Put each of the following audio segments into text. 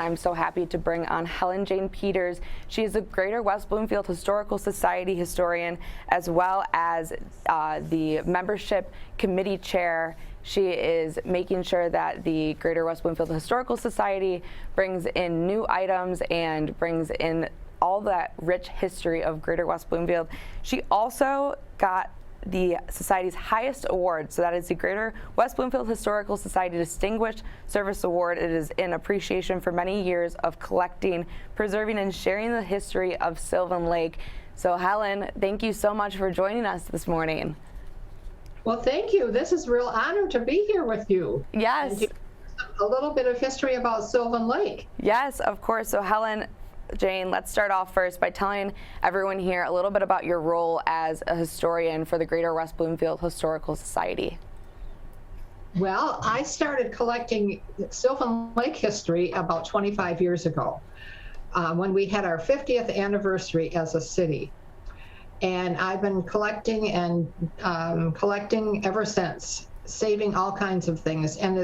and I'm so happy to bring on Helen Jane Peters. She is the Greater West Bloomfield Historical Society historian, as well as the membership committee chair. She is making sure that the Greater West Bloomfield Historical Society brings in new items and brings in all that rich history of Greater West Bloomfield. She also got the Society's highest award, so that is the Greater West Bloomfield Historical Society Distinguished Service Award. It is in appreciation for many years of collecting, preserving, and sharing the history of Sylvan Lake. So Helen, thank you so much for joining us this morning. Well, thank you. This is a real honor to be here with you. Yes. And a little bit of history about Sylvan Lake. Yes, of course. So Helen Jane, let's start off first by telling everyone here a little bit about your role as a historian for the Greater West Bloomfield Historical Society. Well, I started collecting Sylvan Lake history about 25 years ago when we had our 50th anniversary as a city. And I've been collecting and collecting ever since, saving all kinds of things. And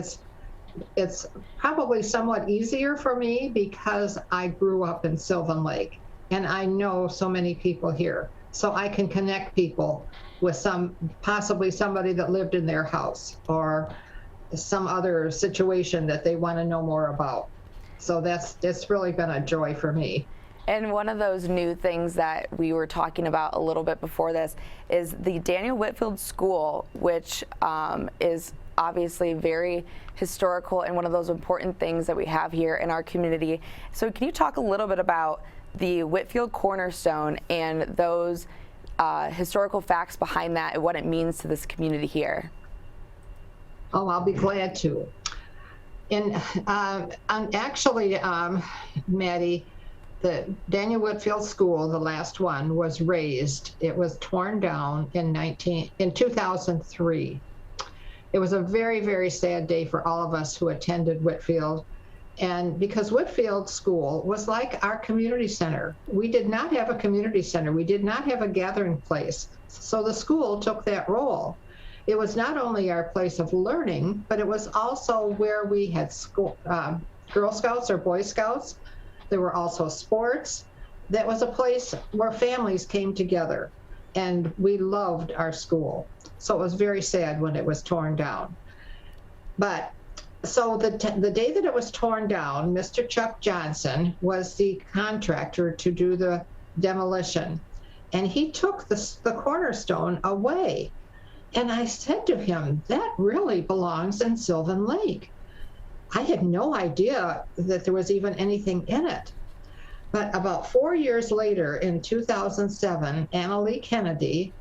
it's probably somewhat easier for me because I grew up in Sylvan Lake and I know so many people here. So I can connect people with possibly somebody that lived in their house or some other situation that they want to know more about. So it's really been a joy for me. And one of those new things that we were talking about a little bit before this is the Daniel Whitfield School, which is obviously very historical and one of those important things that we have here in our community. So can you talk a little bit about the Whitfield Cornerstone and those historical facts behind that and what it means to this community here? Oh, I'll be glad to. And actually, Maddie, the Daniel Whitfield School, the last one, was razed. It was torn down in 2003. It was a very, very sad day for all of us who attended Whitfield. And because Whitfield School was like our community center. We did not have a community center. We did not have a gathering place. So the school took that role. It was not only our place of learning, but it was also where we had Girl Scouts or Boy Scouts. There were also sports. That was a place where families came together, and we loved our school. So it was very sad when it was torn down. But so the day that it was torn down, Mr. Chuck Johnson was the contractor to do the demolition, and he took the cornerstone away. And I said to him, that really belongs in Sylvan Lake. I had no idea that there was even anything in it. But about 4 years later, in 2007, Annalee Kennedy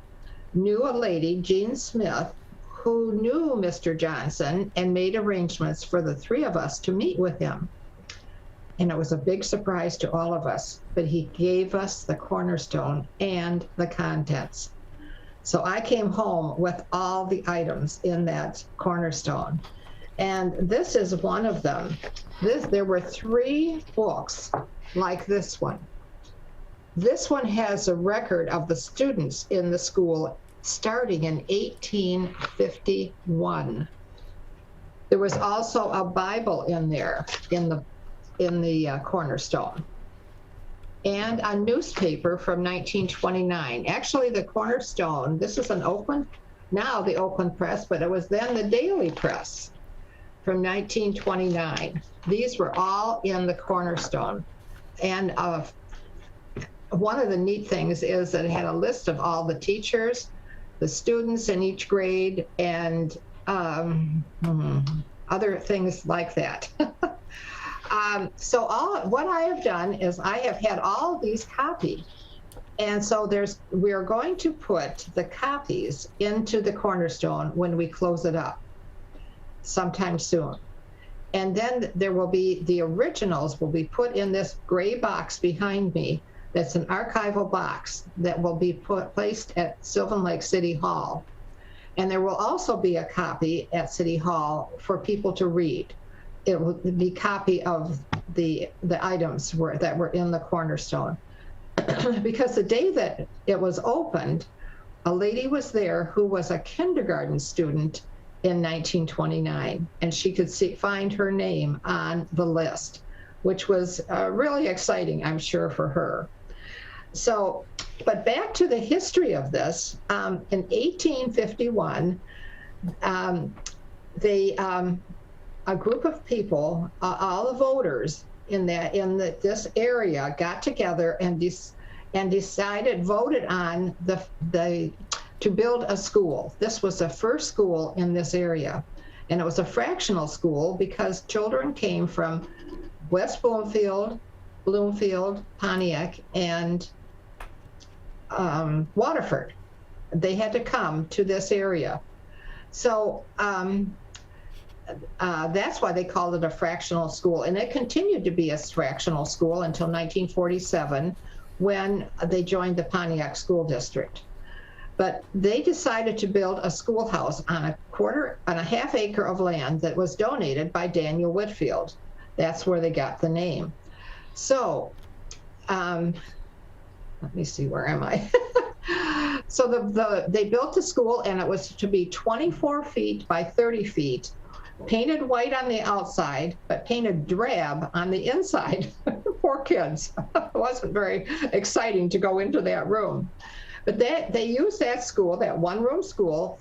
knew a lady, Jean Smith, who knew Mr. Johnson and made arrangements for the three of us to meet with him. And it was a big surprise to all of us, but he gave us the cornerstone and the contents. So I came home with all the items in that cornerstone. And this is one of them. There were 3 books like this one. This one has a record of the students in the school starting in 1851. There was also a Bible in there in the cornerstone, and a newspaper from 1929. Actually, the cornerstone, this is now the Oakland Press, but it was then the Daily Press from 1929. These were all in the cornerstone. And one of the neat things is that it had a list of all the teachers, the students in each grade, and other things like that. So what I have done is I have had all of these copied. And so we are going to put the copies into the cornerstone when we close it up sometime soon. And then there will be, the originals will be put in this gray box behind me. That's an archival box that will be placed at Sylvan Lake City Hall. And there will also be a copy at City Hall for people to read. It will be a copy of the items that were in the cornerstone. Because the day that it was opened, a lady was there who was a kindergarten student in 1929, and she could find her name on the list. which was really exciting, I'm sure, for her. So, but back to the history of this, in 1851, a group of people, all the voters this area, got together and voted on to build a school. This was the first school in this area, and it was a fractional school because children came from West Bloomfield, Pontiac, and Waterford. They had to come to this area. So that's why they called it a fractional school. And it continued to be a fractional school until 1947 when they joined the Pontiac School District. But they decided to build a schoolhouse on a half acre of land that was donated by Daniel Whitfield. That's where they got the name. So, let me see, where am I? So they built the school, and it was to be 24 feet by 30 feet, painted white on the outside, but painted drab on the inside. Poor kids. It wasn't very exciting to go into that room. But they used that school, that one-room school,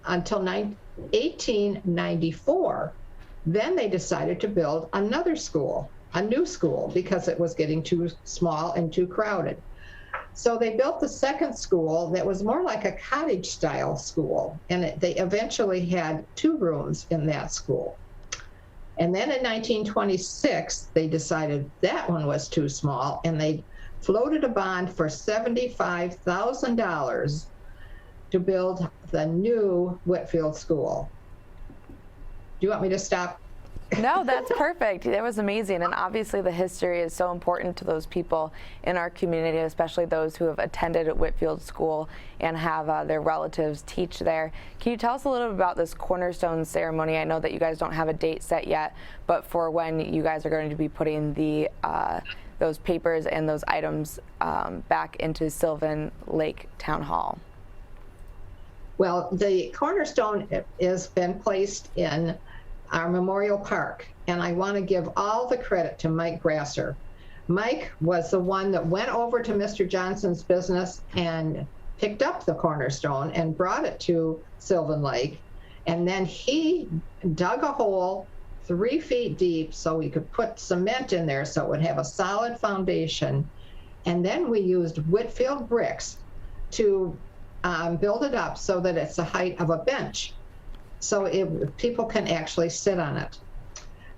until 1894. Then they decided to build another school, a new school, because it was getting too small and too crowded. So they built the second school that was more like a cottage-style school, and they eventually had 2 rooms in that school. And then in 1926, they decided that one was too small, and they floated a bond for $75,000 to build the new Whitfield School. Do you want me to stop? No, that's perfect. That was amazing. And obviously the history is so important to those people in our community, especially those who have attended at Whitfield School and have their relatives teach there. Can you tell us a little bit about this cornerstone ceremony? I know that you guys don't have a date set yet, but for when you guys are going to be putting those papers and those items back into Sylvan Lake Town Hall. Well, the cornerstone has been placed in our Memorial Park, and I want to give all the credit to Mike Grasser. Mike was the one that went over to Mr. Johnson's business and picked up the cornerstone and brought it to Sylvan Lake, and then he dug a hole 3 feet deep so we could put cement in there so it would have a solid foundation. And then we used Whitfield bricks to build it up so that it's the height of a bench, so people can actually sit on it.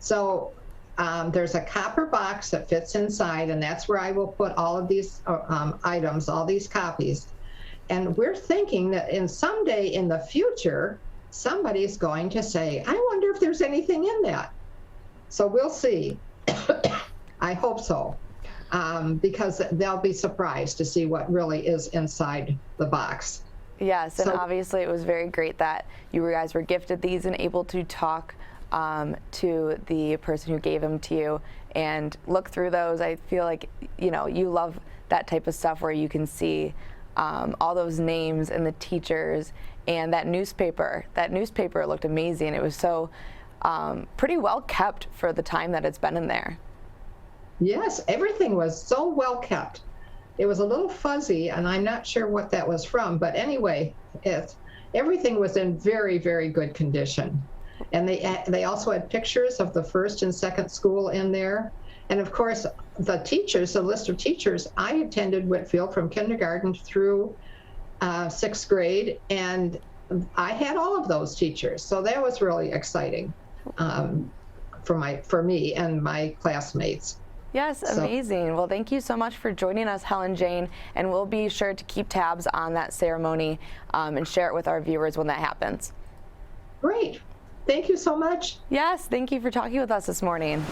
So there's a copper box that fits inside, and that's where I will put all of these items, all these copies. And we're thinking that someday in the future, somebody's going to say, I wonder if there's anything in that. So we'll see. I hope so, because they'll be surprised to see what really is inside the box. Yes, and obviously it was very great that you guys were gifted these and able to talk to the person who gave them to you and look through those. I feel like, you know, you love that type of stuff where you can see all those names and the teachers and that newspaper. That newspaper looked amazing. It was so pretty well kept for the time that it's been in there. Yes, everything was so well kept. It was a little fuzzy, and I'm not sure what that was from, but anyway, everything was in very, very good condition. And they also had pictures of the first and second school in there. And of course, the teachers, the list of teachers, I attended Whitfield from kindergarten through 6th grade, and I had all of those teachers. So that was really exciting for me and my classmates. Yes, amazing. Well, thank you so much for joining us, Helen Jane, and we'll be sure to keep tabs on that ceremony and share it with our viewers when that happens. Great. Thank you so much. Yes, thank you for talking with us this morning.